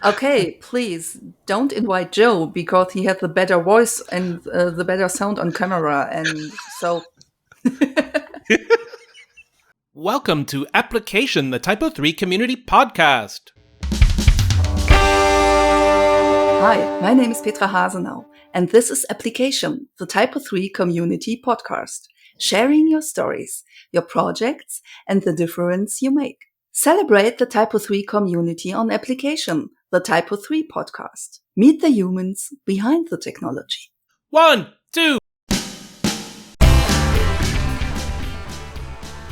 Okay, please don't invite Joe because he has the better voice and the better sound on camera. And so, Welcome to Application, the TYPO3 Community Podcast. hi, my name is Petra Hasenau, and this is Application, the TYPO3 Community Podcast, sharing your stories, your projects, and the difference you make. Celebrate the TYPO3 community on Application, the TYPO3 Podcast. Meet the humans behind the technology. 1, 2.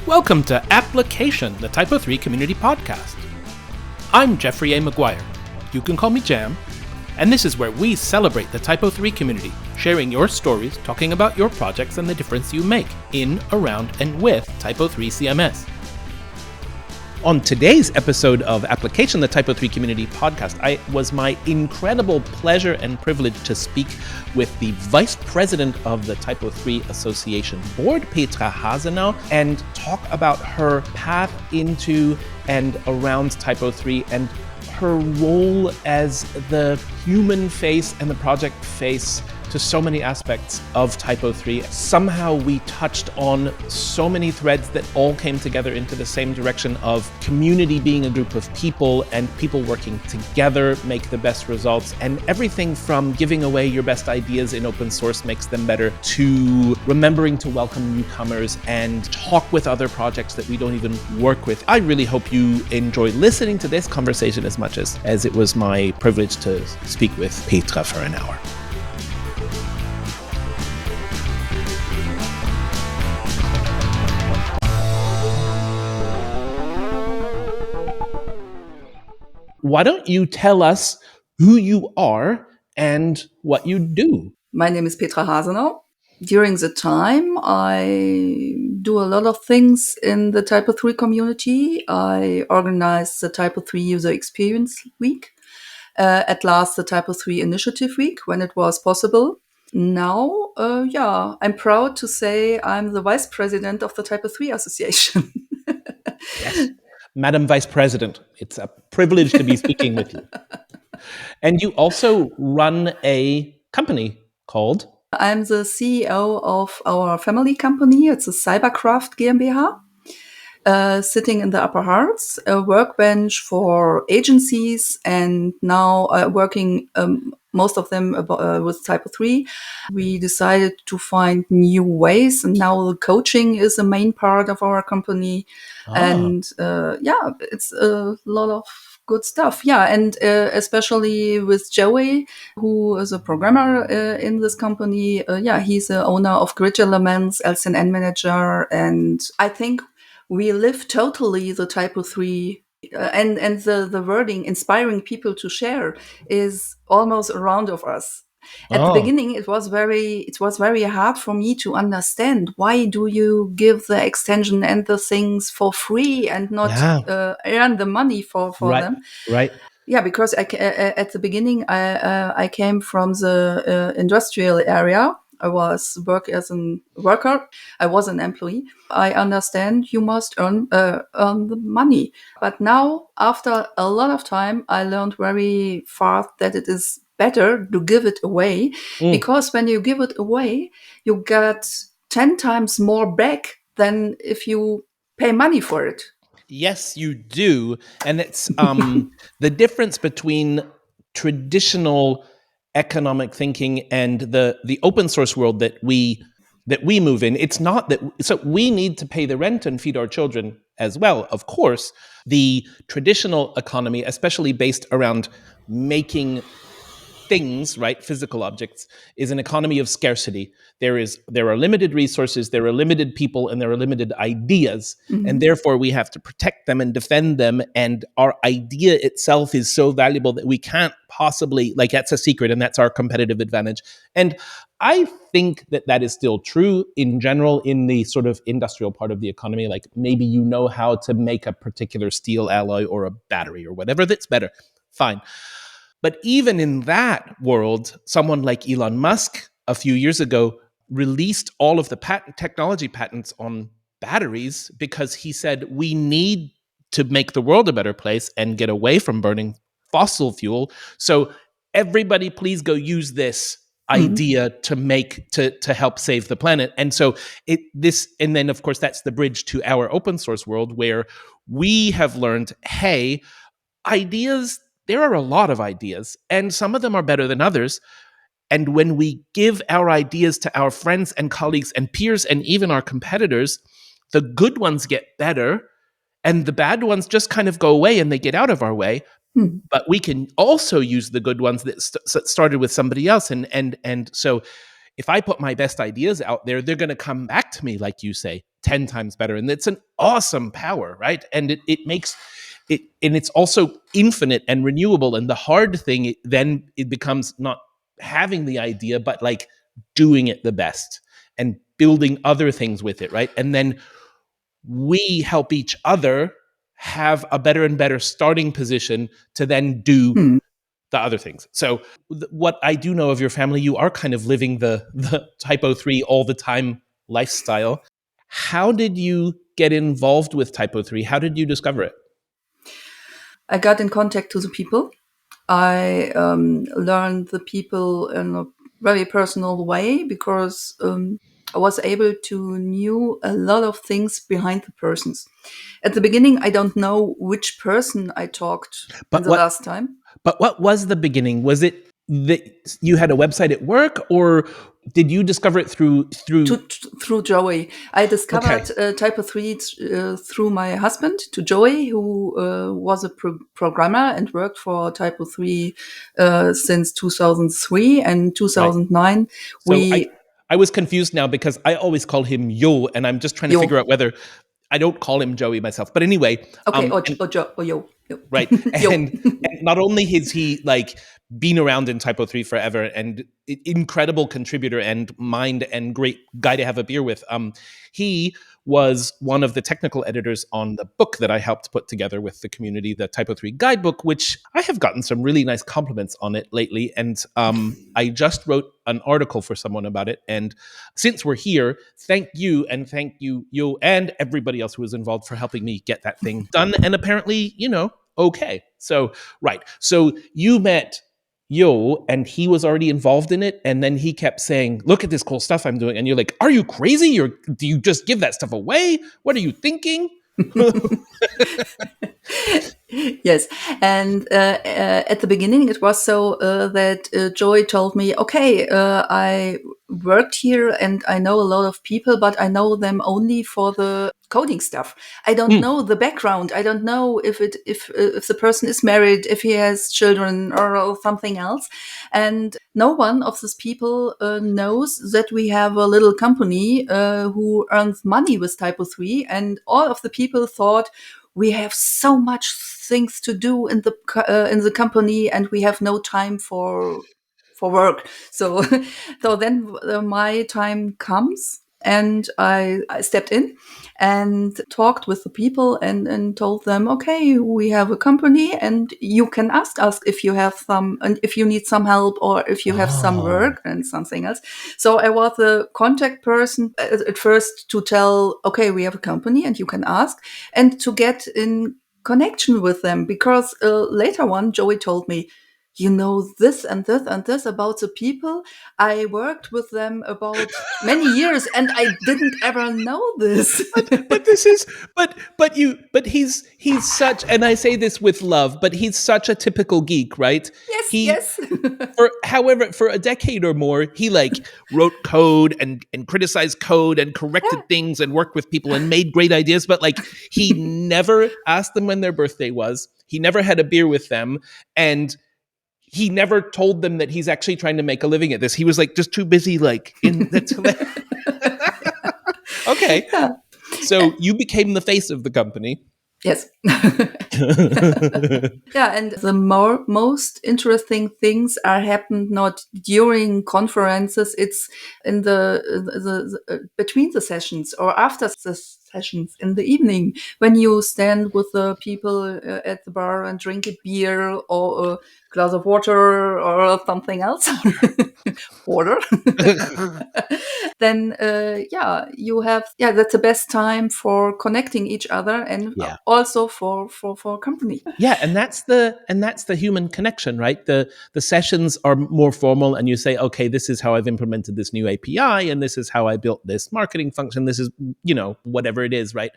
Welcome to Application, the TYPO3 Community Podcast. I'm Jeffrey A. McGuire. You can call me Jam. And this is where we celebrate the TYPO3 community, sharing your stories, talking about your projects and the difference you make in, around, and with TYPO3 CMS. On today's episode of Application, the TYPO3 Community Podcast, it was my incredible pleasure and privilege to speak with the Vice President of the TYPO3 Association Board, Petra Hasenau, and talk about her path into and around TYPO3 and her role as the human face and the project face to so many aspects of TYPO3. Somehow we touched on so many threads that all came together into the same direction of community being a group of people and people working together make the best results, and everything from giving away your best ideas in open source makes them better to remembering to welcome newcomers and talk with other projects that we don't even work with. I really hope you enjoy listening to this conversation as much as it was my privilege to speak with Petra for an hour. Why don't you tell us who you are and what you do? My name is Petra Hasenau. During the time, I do a lot of things in the TYPO3 community. I organized the TYPO3 User Experience Week, at last the TYPO3 Initiative Week when it was possible. Now, I'm proud to say I'm the Vice President of the TYPO3 Association. Yes. Madam Vice President, it's a privilege to be speaking with you. And you also run a company called? I'm the CEO of our family company. It's a cybercraft GmbH, sitting in the Upper Harz, a workbench for agencies, and now working most of them with TYPO3. We decided to find new ways, and now the coaching is a main part of our company. And it's a lot of good stuff. Yeah, and especially with Joey, who is a programmer in this company. He's the owner of Grid Elements, LCNN Manager, and I think we live totally the TYPO3 and the wording inspiring people to share is almost around of us. At the beginning, it was very hard for me to understand why do you give the extension and the things for free and not earn the money for them. Right. Yeah, because at the beginning, I came from the industrial area. I was work as a worker. I was an employee. I understand you must earn the money. But now, after a lot of time, I learned very fast that it is better to give it away, because when you give it away, you get 10 times more back than if you pay money for it. Yes, you do. And it's the difference between traditional economic thinking and the open source world that we move in. It's not that, so we need to pay the rent and feed our children as well. Of course, the traditional economy, especially based around making things, right, physical objects, is an economy of scarcity. There are limited resources, there are limited people, and there are limited ideas, and therefore we have to protect them and defend them. And our idea itself is so valuable that we can't possibly, that's a secret, and that's our competitive advantage. And I think that is still true in general in the sort of industrial part of the economy. Like maybe you know how to make a particular steel alloy or a battery or whatever that's better. Fine. But even in that world, someone like Elon Musk a few years ago released all of the technology patents on batteries because he said we need to make the world a better place and get away from burning fossil fuel. So everybody please go use this Mm. idea to help save the planet. And so and then of course that's the bridge to our open source world, where we have learned, hey, ideas, there are a lot of ideas, and some of them are better than others. And when we give our ideas to our friends and colleagues and peers and even our competitors, the good ones get better and the bad ones just kind of go away and they get out of our way. Mm. But we can also use the good ones that started with somebody else. And so if I put my best ideas out there, they're going to come back to me, like you say, 10 times better. And it's an awesome power, right? And it makes it, and it's also infinite and renewable. And the hard thing then it becomes not having the idea, but like doing it the best and building other things with it, right? And then we help each other have a better and better starting position to then do Mm. the other things. So what I do know of your family, you are kind of living the TYPO3 all the time lifestyle. How did you get involved with TYPO3? How did you discover it? I got in contact to the people. I learned the people in a very personal way because I was able to knew a lot of things behind the persons. At the beginning, I don't know which person I talked in But the what last time. but what was the beginning? Was it that you had a website at work, or did you discover it through Through Joey. I discovered okay, TYPO3 through my husband, to Joey, who was a programmer and worked for TYPO3 since 2003 and right. 2009. So We, I was confused now because I always call him Yo, and I'm just trying to figure yo, out whether I don't call him Joey myself. But anyway, okay, and or yo, yo, right, yo. and not only has he like been around in Typo 3 forever and incredible contributor and mind and great guy to have a beer with, he was one of the technical editors on the book that I helped put together with the community, the Typo 3 guidebook, which I have gotten some really nice compliments on it lately. And I just wrote an article for someone about it. And since we're here, thank you, and thank you and everybody else who was involved for helping me get that thing done. And apparently, okay. So right. So you met Yo, and he was already involved in it, and then he kept saying, "Look at this cool stuff I'm doing," and you're like, "Are you crazy? Or do you just give that stuff away? What are you thinking?" Yes, and at the beginning it was so that Joy told me, okay, I worked here and I know a lot of people, but I know them only for the coding stuff. I don't Mm, know the background. I don't know if the person is married, if he has children or something else. And no one of these people knows that we have a little company who earns money with Typo3, and all of the people thought we have so much things to do in the company and we have no time for work. So so then my time comes and I stepped in and talked with the people and told them, okay, we have a company and you can ask us if you have some, and if you need some help or if you have some oh, work and something else. So I was the contact person at first to tell, okay, we have a company and you can ask, and to get in connection with them, because later on Joey told me, you know, this and this and this about the people. I worked with them about many years and I didn't ever know this. but this is but he's such, and I say this with love, but he's such a typical geek, right? Yes, He yes. for a decade or more, he like wrote code and criticized code and corrected things and worked with people and made great ideas, but like he never asked them when their birthday was. He never had a beer with them, and he never told them that he's actually trying to make a living at this. He was like just too busy, like in the. Okay, Yeah. so you became the face of the company. Yes. Yeah, and the most interesting things are happened not during conferences. It's in the between the sessions or after the sessions in the evening, when you stand with the people at the bar and drink a beer or a glass of water or something else, water, then you have that's the best time for connecting each other and Yeah. also for company. Yeah, and that's the human connection, right? The sessions are more formal, and you say, okay, this is how I've implemented this new API, and this is how I built this marketing function. This is, whatever it is, right?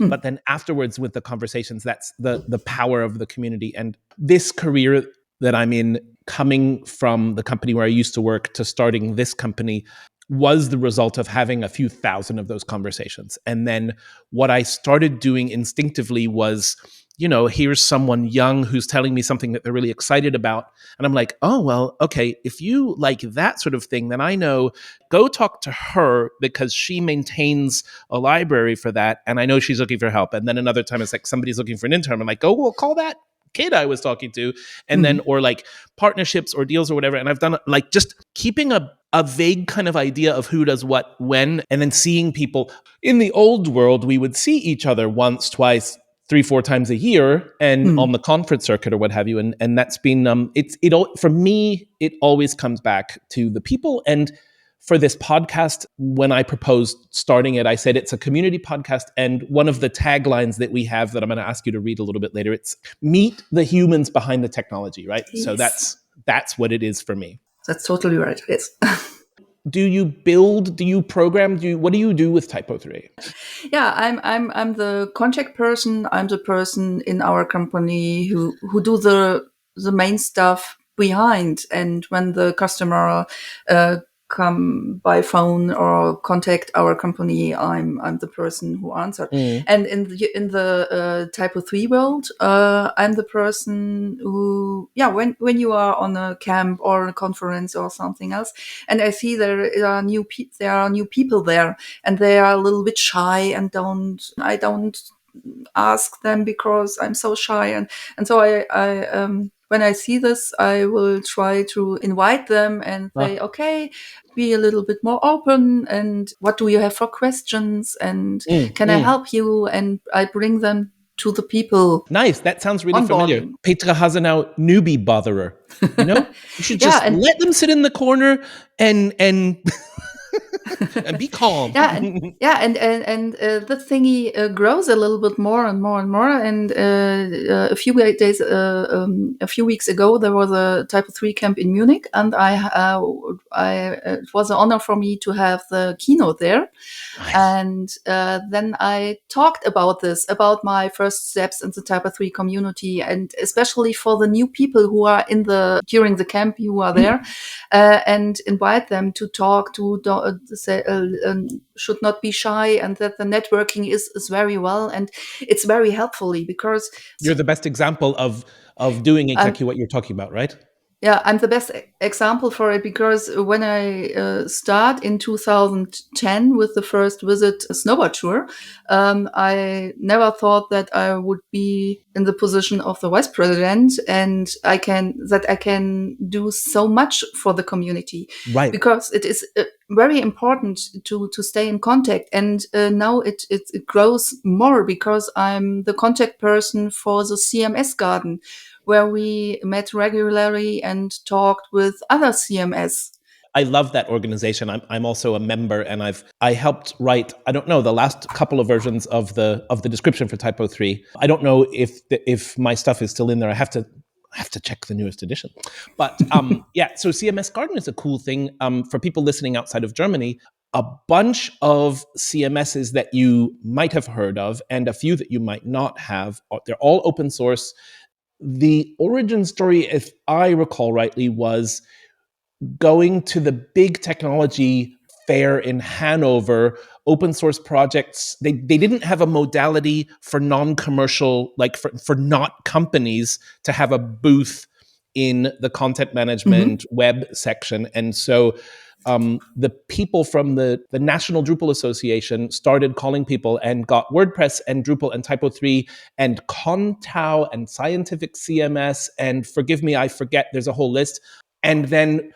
But then afterwards, with the conversations, that's the power of the community. And this career that I'm in, coming from the company where I used to work to starting this company, was the result of having a few thousand of those conversations. And then what I started doing instinctively was, here's someone young who's telling me something that they're really excited about. And I'm like, oh, well, okay, if you like that sort of thing, then I know, go talk to her because she maintains a library for that. And I know she's looking for help. And then another time it's like somebody's looking for an intern. I'm like, oh, well, call that kid I was talking to. And then, or like partnerships or deals or whatever. And I've done like just keeping a vague kind of idea of who does what when, and then seeing people. In the old world, we would see each other once, twice, 3-4 times a year, and on the conference circuit or what have you. And that's been for me, it always comes back to the people. And for this podcast, when I proposed starting it, I said it's a community podcast. And one of the taglines that we have that I'm going to ask you to read a little bit later, it's meet the humans behind the technology, right? Yes. So that's what it is for me. That's totally right. Yes. Do you build? Do you program? What do you do with TYPO3? Yeah, I'm the contact person. I'm the person in our company who do the main stuff behind. And when the customer come by phone or contact our company, I'm the person who answered. And in the TYPO3 world, I'm the person who, when you are on a camp or a conference or something else, and I see there are new people there, and they are a little bit shy and I don't ask them because I'm so shy, and so I when I see this, I will try to invite them and say, okay, be a little bit more open. And what do you have for questions? And can I help you? And I bring them to the people. Nice. That sounds really familiar. Onboarding. Petra Hasenau, newbie botherer. You should just and let them sit in the corner and and be calm. and the thingy grows a little bit more and more and more. And a few weeks ago, there was a TYPO3 camp in Munich, and it was an honor for me to have the keynote there. Nice. And then I talked about my first steps in the TYPO3 community, and especially for the new people who are during the camp who are there, and invite them to talk to should not be shy, and that the networking is very well, and it's very helpfully because you're the best example of doing exactly what you're talking about, right? Yeah, I'm the best example for it because when I start in 2010 with the first visit snowboard tour, I never thought that I would be in the position of the vice president, and I can do so much for the community, right? Because it is very important to stay in contact, and now it grows more because I'm the contact person for the CMS garden, where we met regularly and talked with other CMS. I love that organization. I'm also a member, and I helped write, I don't know, the last couple of versions of the description for TYPO3. I don't know if my stuff is still in there. I have to check the newest edition. But so CMS Garden is a cool thing for people listening outside of Germany. A bunch of CMSs that you might have heard of and a few that you might not have. They're all open source. The origin story, if I recall rightly, was going to the big technology fair in Hanover. Open source projects, they didn't have a modality for non-commercial, like for not companies to have a booth in the content management web section. And so the people from the National Drupal Association started calling people and got WordPress and Drupal and TYPO3 and Contao and Scientific CMS, and forgive me, I forget, there's a whole list. And then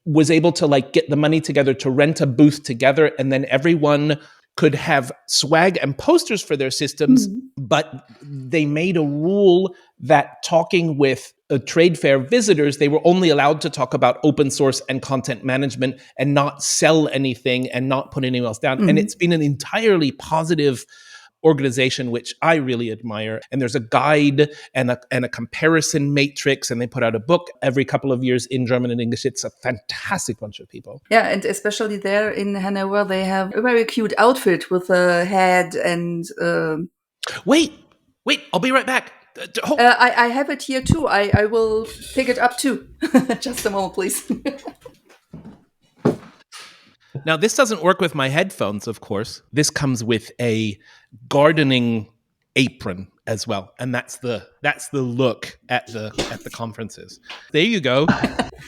was able to like get the money together to rent a booth together, and then everyone could have swag and posters for their systems, but they made a rule that talking with trade fair visitors, they were only allowed to talk about open source and content management and not sell anything and not put anyone else down. And it's been an entirely positive organization, which I really admire. And there's a guide and a comparison matrix, and they put out a book every couple of years in German and English. It's a fantastic bunch of people. Yeah, and especially there in Hanover, they have a very cute outfit with a head and... Wait, I'll be right back. I have it here too. I will pick it up too. Just a moment, please. Now, this doesn't work with my headphones, of course. This comes with a gardening apron as well, and that's the look at the conferences. There you go.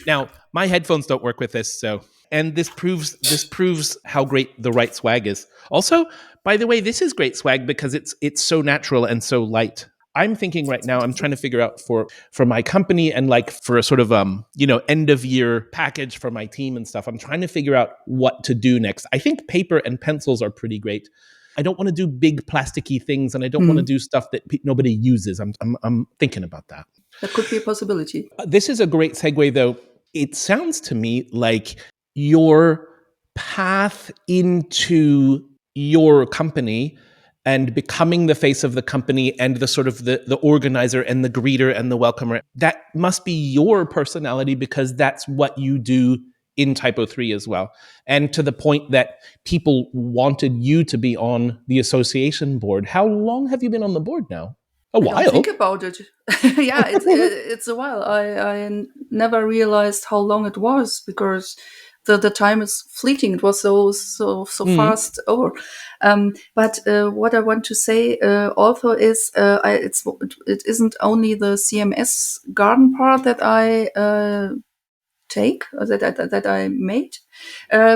Now, my headphones don't work with this, so, and this proves how great the right swag is. Also, by the way, this is great swag because it's so natural and so light. I'm thinking right now, I'm trying to figure out for my company and like for a sort of end of year package for my team and stuff. I'm trying to figure out what to do next. I think paper and pencils are pretty great. I don't want to do big plasticky things, and I don't want to do stuff that nobody uses. I'm thinking about that. That could be a possibility. This is a great segue, though. It sounds to me like your path into your company and becoming the face of the company and the sort of the organizer and the greeter and the welcomer, that must be your personality because that's what you do in TYPO3 as well. And to the point that people wanted you to be on the association board. How long have you been on the board now? A while. I don't think about it. Yeah, it's a while. I never realized how long it was because the time is fleeting. It was so fast over. But what I want to say also is it isn't only the CMS garden part that I take that I made,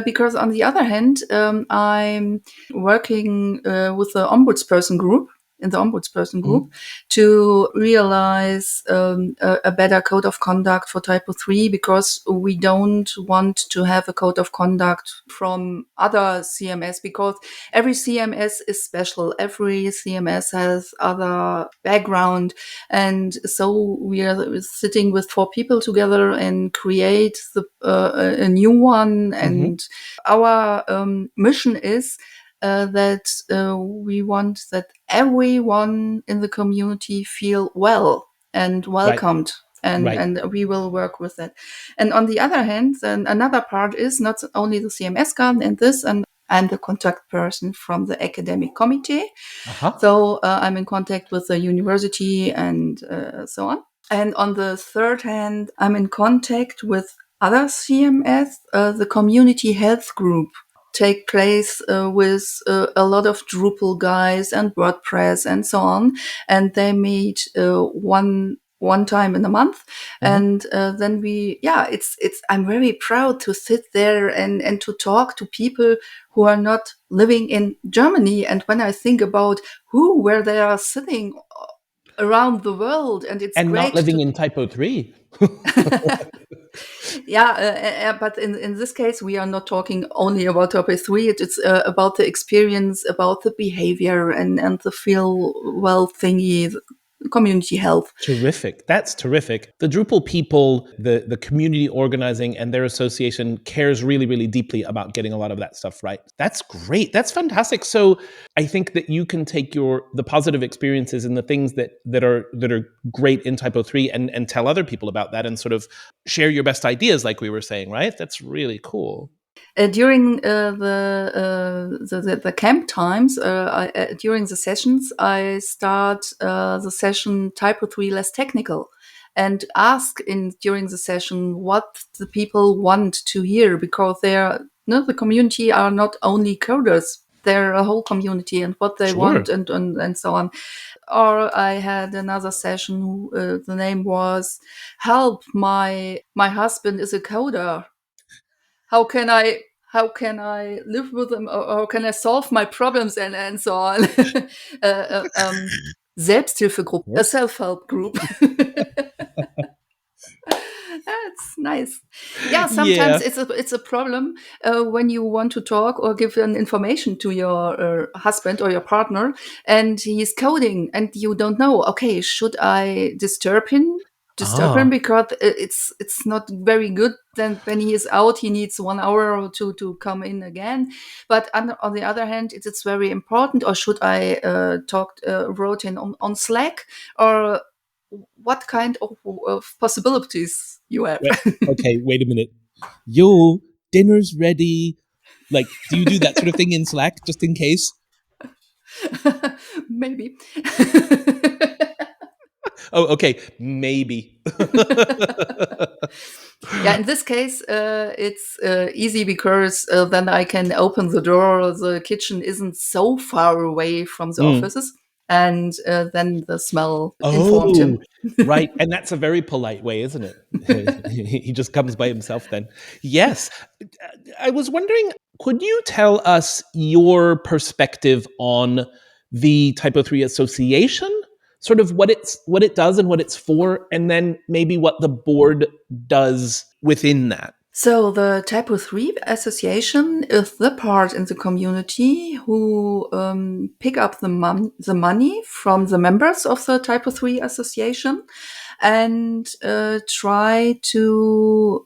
because on the other hand, I'm working with the ombudsperson group. In the ombudsperson group, to realize a better code of conduct for TYPO3, because we don't want to have a code of conduct from other CMS, because every CMS is special. Every CMS has other background. And so we are sitting with 4 people together and create a new one. And our mission is that we want that everyone in the community feel well and welcomed. Right. And we will work with that. And on the other hand, then another part is not only the CMS garden and this, and I'm the contact person from the academic committee. So I'm in contact with the university and so on. And on the third hand, I'm in contact with other CMS, the community health group. Take place with a lot of Drupal guys and WordPress and so on, and they meet one time in a month, and then I'm very proud to sit there and to talk to people who are not living in Germany. And when I think about where they are sitting around the world, and it's great not living in TYPO3. Yeah, but in this case, we are not talking only about TYPO3. It's about the experience, about the behavior, and the feel well thingy, community health. Terrific. That's terrific. The Drupal people, the community organizing and their association cares really, really deeply about getting a lot of that stuff right. That's great. That's fantastic. So I think that you can take the positive experiences and the things that are great in TYPO3 and tell other people about that and sort of share your best ideas, like we were saying, right? That's really cool. During the camp times, during the sessions, I start the session TYPO3 less technical, and ask during the session what the people want to hear, because the community are not only coders; they're a whole community, and what they want and so on. Or I had another session. The name was "Help! My husband is a coder. How can I live with them, or how can I solve my problems and so on?" Selbsthilfegruppe, a self-help group. That's Nice. Yeah, sometimes Yeah. it's a problem when you want to talk or give an information to your husband or your partner, and he's coding, and you don't know. Okay, should I disturb him? Disturb him Ah, because it's not very good. Then when he is out, he needs 1 hour or two to come in again. But on the other hand, it's very important. Or should I wrote in on Slack, or what kind of possibilities you have? okay, wait a minute. Yo, dinner's ready. Like, do you do that sort of thing in Slack just in case? Maybe. Oh, okay, maybe. Yeah, in this case, it's easy because then I can open the door. The kitchen isn't so far away from the Mm. offices, and then the smell informed Oh, him. right. And that's a very polite way, isn't it? He just comes by himself then. Yes. I was wondering, could you tell us your perspective on the Typo 3 Association? Sort of what it does and what it's for, and then maybe what the board does within that. So the TYPO3 Association is the part in the community who pick up the money from the members of the TYPO3 Association and try to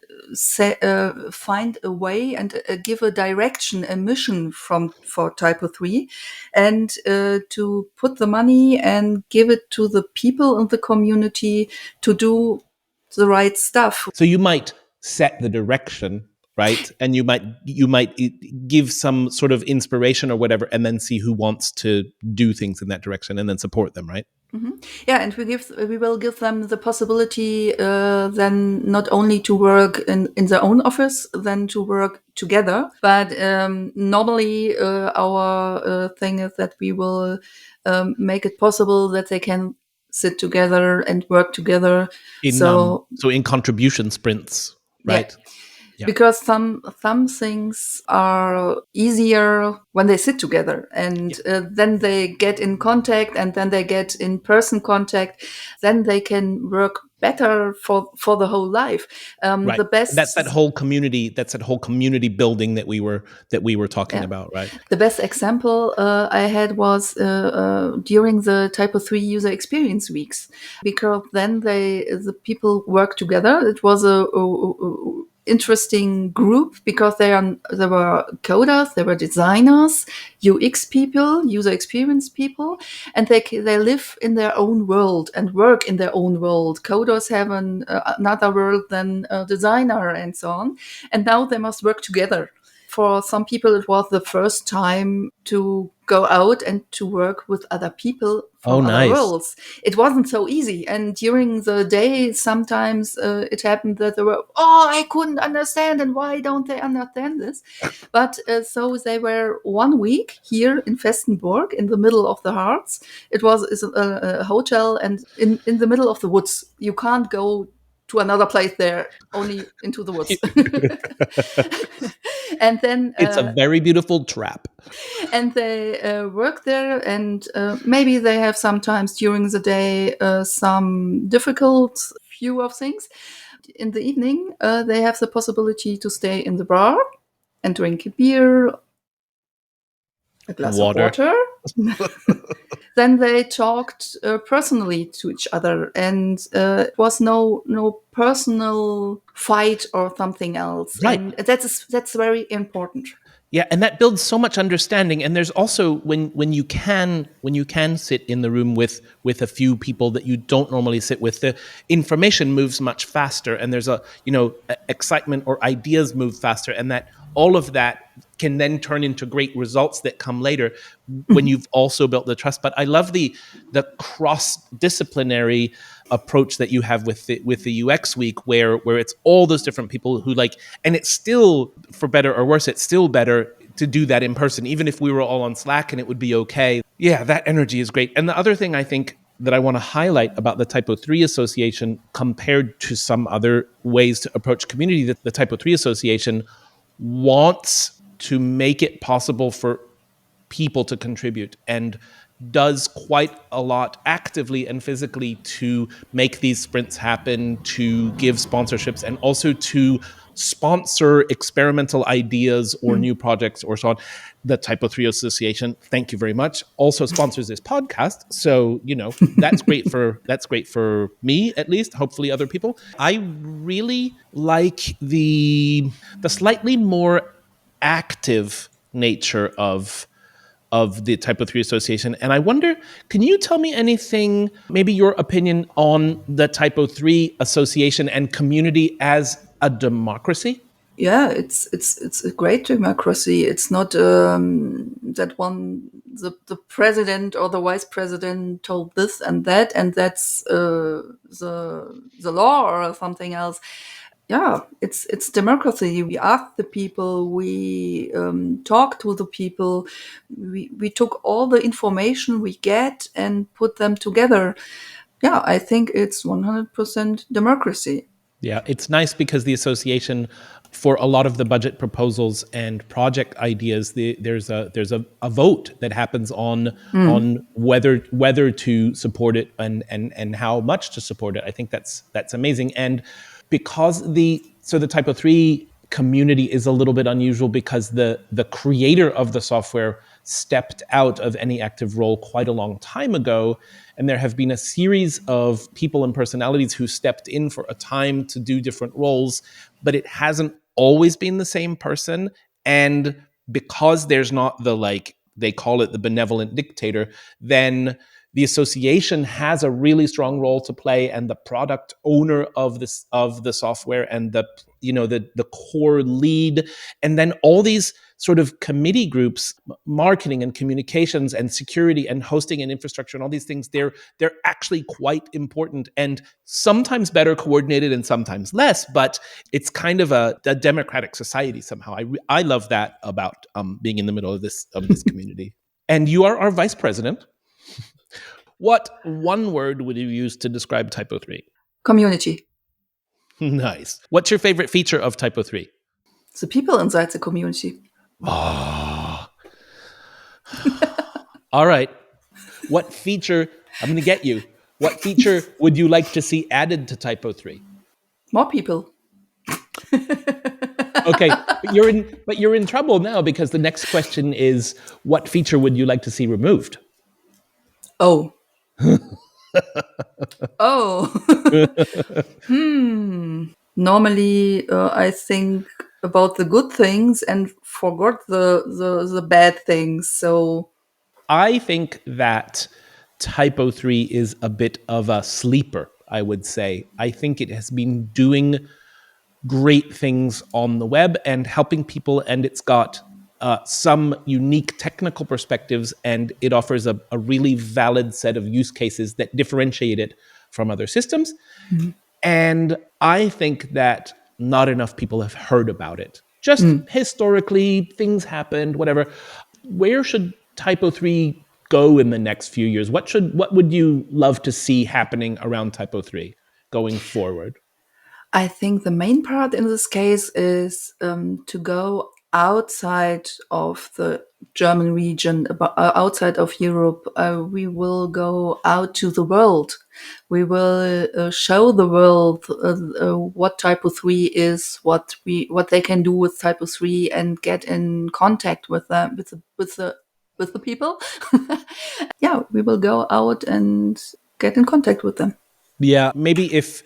find a way and give a direction, a mission for TYPO3, and to put the money and give it to the people in the community to do the right stuff. So you might set the direction, right? And you might give some sort of inspiration or whatever, and then see who wants to do things in that direction, and then support them, right? Yeah, and we will give them the possibility then not only to work in their own office, then to work together. But normally our thing is that we will make it possible that they can sit together and work together. In So so in contribution sprints, yeah, right? Yeah. because some things are easier when they sit together, and Yeah. then they get in contact, and then they get in person contact, then they can work better for the whole life. Right. The That's that best whole community. That's that whole community building that we were talking yeah. about, right? The best example I had was during the TYPO3 user experience weeks, because then the people work together. It was a interesting group because there were coders, there were designers, UX people, user experience people, and they live in their own world and work in their own world. Coders have another world than a designer and so on, and now they must work together. For some people, it was the first time to go out and to work with other people Oh, from other nice. worlds. It wasn't so easy. And during the day, sometimes it happened that they were, oh, I couldn't understand. And why don't they understand this? But so they were 1 week here in Vestenborg in the middle of the Harz. It was a hotel and in the middle of the woods. You can't go to another place there, only into the woods. And then It's a very beautiful trap. and they work there, and maybe they have sometimes during the day some difficult view of things. In the evening, they have the possibility to stay in the bar and drink a beer, a glass of Water. water. Then they talked personally to each other, and it was no personal fight or something else, Right. and that's very important. Yeah, and that builds so much understanding. And there's also when you can sit in the room with a few people that you don't normally sit with, the information moves much faster, and there's excitement, or ideas move faster, and that all of that can then turn into great results that come later when you've also built the trust. But I love the cross disciplinary approach that you have with the UX week, where it's all those different people who and it's still, for better or worse, it's still better to do that in person, even if we were all on Slack and it would be okay. Yeah, that energy is great. And the other thing I think that I want to highlight about the TYPO3 Association compared to some other ways to approach community, that the TYPO3 Association wants to make it possible for people to contribute. And does quite a lot actively and physically to make these sprints happen, to give sponsorships, and also to sponsor experimental ideas or new projects or so on. The Typo3 Association, thank you very much, also sponsors this podcast. So, that's great for me, at least, hopefully other people. I really like the slightly more active nature of the Typo3 Association. And I wonder, can you tell me anything, maybe your opinion on the Typo3 Association and community as a democracy? Yeah, it's a great democracy. It's not that the president or the vice president told this and that, and that's the law or something else. Yeah, it's democracy. We ask the people, we talk to the people, we took all the information we get and put them together. Yeah, I think it's 100% democracy. Yeah, it's nice because the association, for a lot of the budget proposals and project ideas, there's a vote that happens on whether to support it and how much to support it. I think that's amazing. And because the Typo3 community is a little bit unusual because the creator of the software stepped out of any active role quite a long time ago. And there have been a series of people and personalities who stepped in for a time to do different roles, but it hasn't always been the same person. And because there's not they call it the benevolent dictator, then the association has a really strong role to play, and the product owner of the software and the core lead, and then all these sort of committee groups, marketing and communications and security and hosting and infrastructure and all these things, they're actually quite important and sometimes better coordinated and sometimes less, but it's kind of a democratic society somehow. I love that about being in the middle of this community. And you are our vice president. What one word would you use to describe Typo3? Community. Nice. What's your favorite feature of Typo3? The people inside the community. Oh. All right. What feature, I'm going to get you. What feature would you like to see added to Typo3? More people. Okay, but you're in trouble now because the next question is, what feature would you like to see removed? Oh. Oh. Normally, I think about the good things and forgot the bad things. So I think that Typo3 is a bit of a sleeper, I would say. I think it has been doing great things on the web and helping people, and it's got some unique technical perspectives, and it offers a really valid set of use cases that differentiate it from other systems. And I think that not enough people have heard about it. Just historically, things happened, whatever. Where should Typo3 go in the next few years? What would you love to see happening around Typo3 going forward? I think the main part in this case is to go outside of the German region, outside of Europe. We will go out to the world. We will show the world what Typo3 is, what they can do with Typo3, and get in contact with them, with the people. Yeah, we will go out and get in contact with them. Yeah, maybe if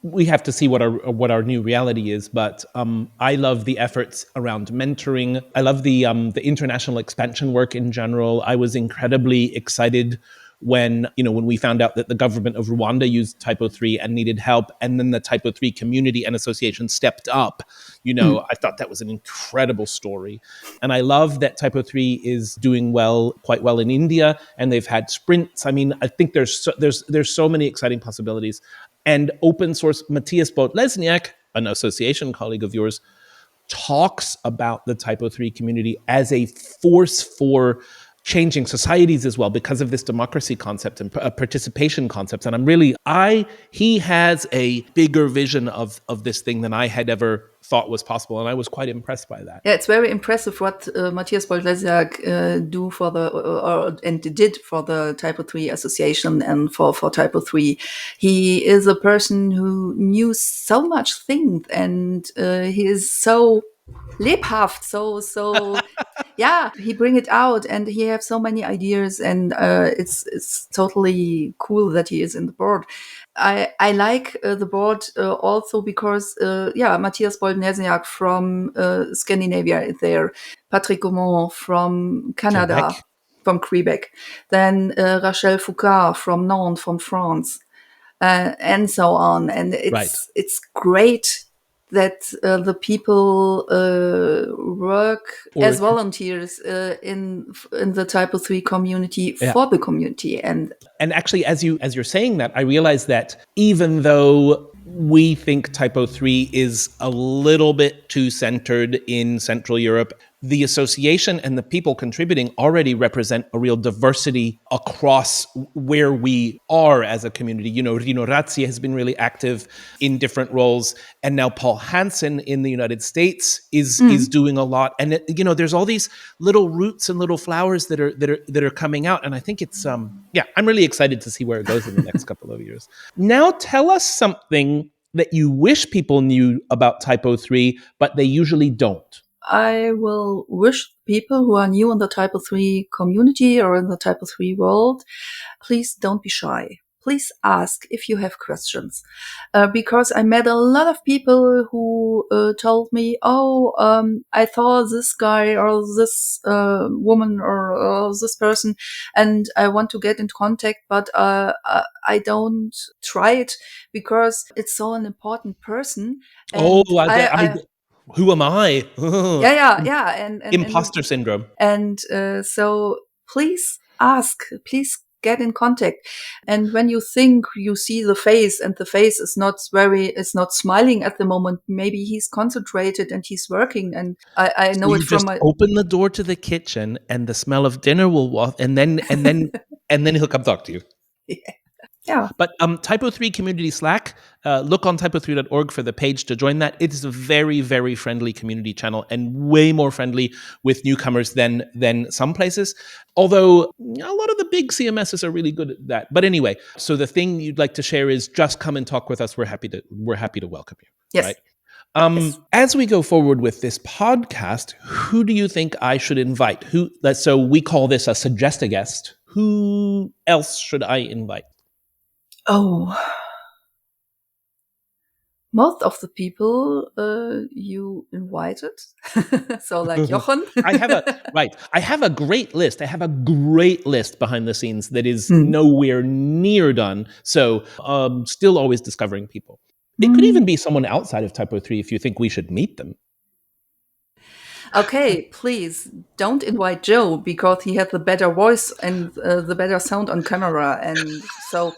we have to see what our new reality is, but I love the efforts around mentoring. I love the international expansion work in general. I was incredibly excited when we found out that the government of Rwanda used Typo3 and needed help, and then the Typo3 community and association stepped up. I thought that was an incredible story, and I love that Typo3 is doing quite well in India, and they've had sprints. I mean, I think there's so many exciting possibilities. And open source Matthias Bolt-Lesniak, an association colleague of yours, talks about the Typo3 community as a force for changing societies as well because of this democracy concept and participation concepts. And he has a bigger vision of this thing than I had ever thought was possible. And I was quite impressed by that. Yeah, it's very impressive what Matthias Bold-Lesiak do for and did for the TYPO3 Association and for TYPO3. He is a person who knew so much things, and he is so lebhaft, so yeah, he bring it out, and he have so many ideas, and it's totally cool that he is in the board. I like the board also because Matthias Bold-Lesiak from Scandinavia is there, Patrick Gaumont from Canada, Quebec. from Quebec, then Rachel Foucault from Nantes, from France, and so on. And it's great that the people work as volunteers in the TYPO3 community for the community. And actually, as you're saying that, I realize that even though we think TYPO3 is a little bit too centered in Central Europe, the association and the people contributing already represent a real diversity across where we are as a community. You know, Rino Razzi has been really active in different roles, and now Paul Hansen in the United States is doing a lot. And there's all these little roots and little flowers that are coming out, and I think it's I'm really excited to see where it goes in the next couple of years. Now, tell us something that you wish people knew about TYPO3, but they usually don't. I will wish people who are new in the TYPO3 community or in the TYPO3 world, please don't be shy. Please ask if you have questions. Because I met a lot of people who told me, I thought this guy or this woman or this person, and I want to get in contact, but I don't try it because it's so an important person. And who am I? And imposter syndrome. And so please ask, please get in contact. And when you think you see the face and the face is not smiling at the moment, maybe he's concentrated and he's working. And I know it from open the door to the kitchen and the smell of dinner will walk, and then he'll come talk to you. Yeah. But TYPO3 Community Slack, look on typo3.org for the page to join that. It is a very, very friendly community channel and way more friendly with newcomers than some places. Although a lot of the big CMSs are really good at that. But anyway, so the thing you'd like to share is just come and talk with us. We're happy to welcome you. Yes. Right? Yes. As we go forward with this podcast, who do you think I should invite? So we call this a suggest a guest. Who else should I invite? Oh, most of the people you invited. So like Jochen. I have a great list. I have a great list behind the scenes that is nowhere near done. So still always discovering people. It could even be someone outside of TYPO3 if you think we should meet them. Okay, please don't invite Joe because he has the better voice and the better sound on camera. And so...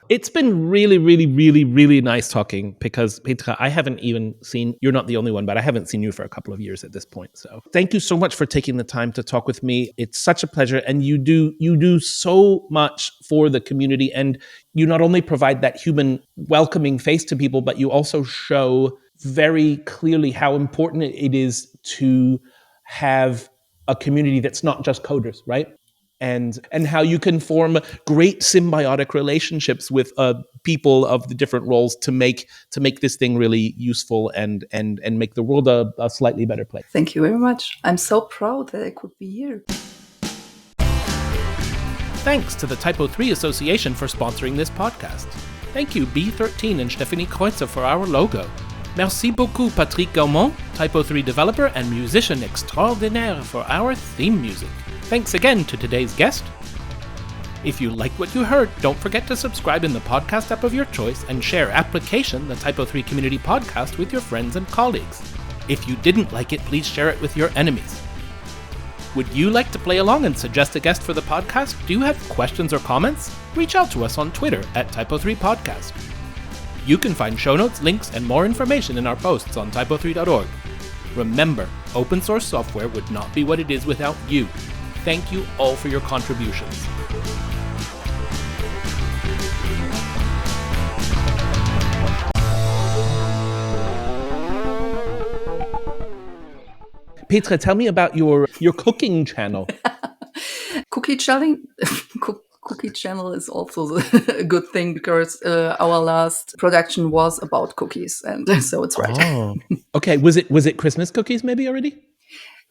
It's been really, really, really, really nice talking because, Petra, I haven't even seen, you're not the only one, but I haven't seen you for a couple of years at this point. So thank you so much for taking the time to talk with me. It's such a pleasure. And you do so much for the community. And you not only provide that human welcoming face to people, but you also show very clearly how important it is to have a community that's not just coders, right? And how you can form great symbiotic relationships with people of the different roles to make this thing really useful and make the world a slightly better place. Thank you very much. I'm so proud that I could be here. Thanks to the TYPO3 Association for sponsoring this podcast. Thank you B13 and Stephanie Kreutzer for our logo. Merci beaucoup Patrick Gaumont, TYPO3 developer and musician extraordinaire, for our theme music. Thanks again to today's guest. If you liked what you heard, don't forget to subscribe in the podcast app of your choice and share Application, the TYPO3 community podcast, with your friends and colleagues. If you didn't like it, please share it with your enemies. Would you like to play along and suggest a guest for the podcast? Do you have questions or comments? Reach out to us on Twitter at TYPO3Podcast. You can find show notes, links, and more information in our posts on typo3.org. Remember, open source software would not be what it is without you. Thank you all for your contributions. Petra, tell me about your cooking channel. Cookie challenge. Cookie channel is also a good thing because our last production was about cookies, and so it's right. Oh, okay. Was it Christmas cookies maybe already?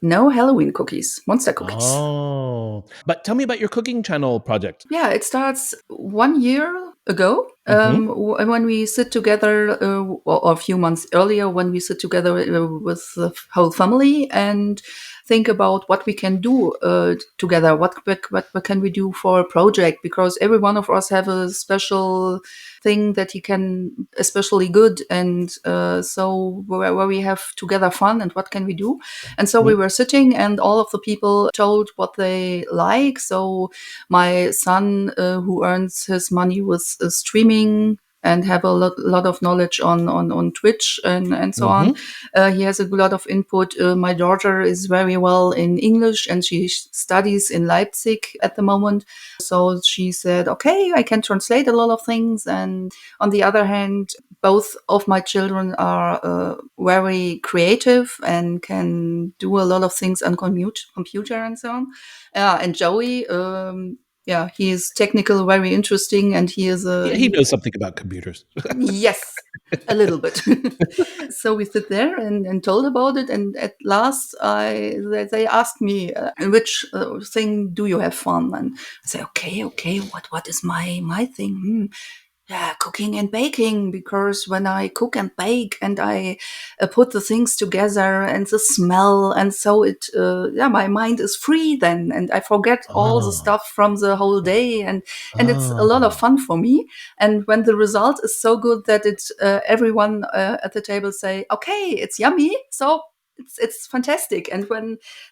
No, Halloween cookies, monster cookies. Oh, but tell me about your cooking channel project. Yeah, it starts 1 year ago when we sit together, or a few months earlier, when we sit together with the whole family and think about what we can do together. What can we do for a project? Because every one of us have a special thing that he can especially good, and so where we have together fun, and what can we do? And so we were sitting, and all of the people told what they like. So my son, who earns his money with streaming and have a lot of knowledge on Twitch and so on. He has a lot of input. My daughter is very well in English, and she studies in Leipzig at the moment. So she said, okay, I can translate a lot of things. And on the other hand, both of my children are very creative and can do a lot of things on computer and so on. And Joey, he is technical, very interesting, and he is He knows something about computers. yes, a little bit. So we sit there and told about it, and at last they asked me, which thing do you have fun? And I say, okay, what is my thing? Yeah, cooking and baking, because when I cook and bake and I put the things together and the smell, and so my mind is free then, and I forget all the stuff from the whole day, and it's a lot of fun for me. And when the result is so good that everyone at the table say, okay, it's yummy, so it's fantastic. And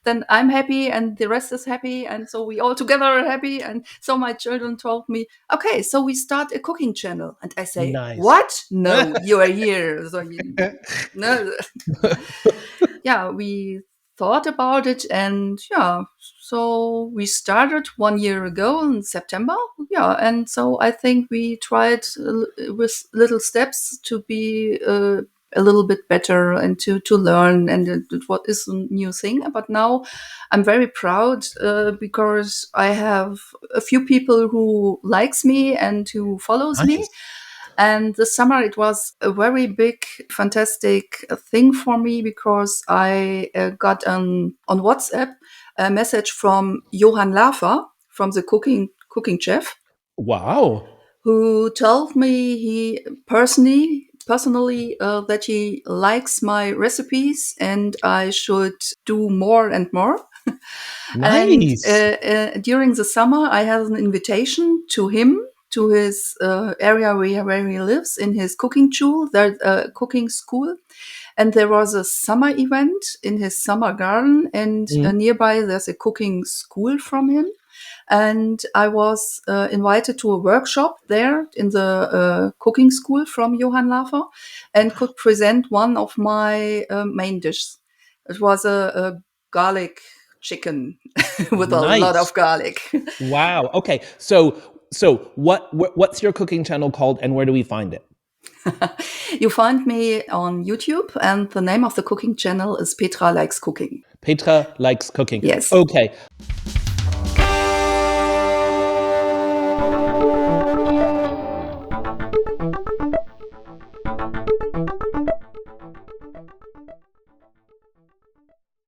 then I'm happy and the rest is happy, and so we all together are happy. And so my children told me, okay, so we start a cooking channel. And I say, Nice. what? No, you are here. So no. Yeah, we thought about it, and so we started 1 year ago in September. Yeah, and so I think we tried with little steps to be a little bit better and to learn, and what is a new thing. But now I'm very proud because I have a few people who likes me and who follows me. And this summer it was a very big, fantastic thing for me, because I got on WhatsApp a message from Johann Lafer, from the cooking chef. Wow. Who told me he personally that he likes my recipes and I should do more and more. Nice. And during the summer, I had an invitation to him, to his area where he lives, in his cooking school. And there was a summer event in his summer garden, and nearby there's a cooking school from him. And I was invited to a workshop there in the cooking school from Johann Lafer, and could present one of my main dishes. It was a garlic chicken with a lot of garlic. Wow. Okay. So what's your cooking channel called, and where do we find it? You find me on YouTube, and the name of the cooking channel is Petra Likes Cooking. Petra Likes Cooking. Yes. Okay.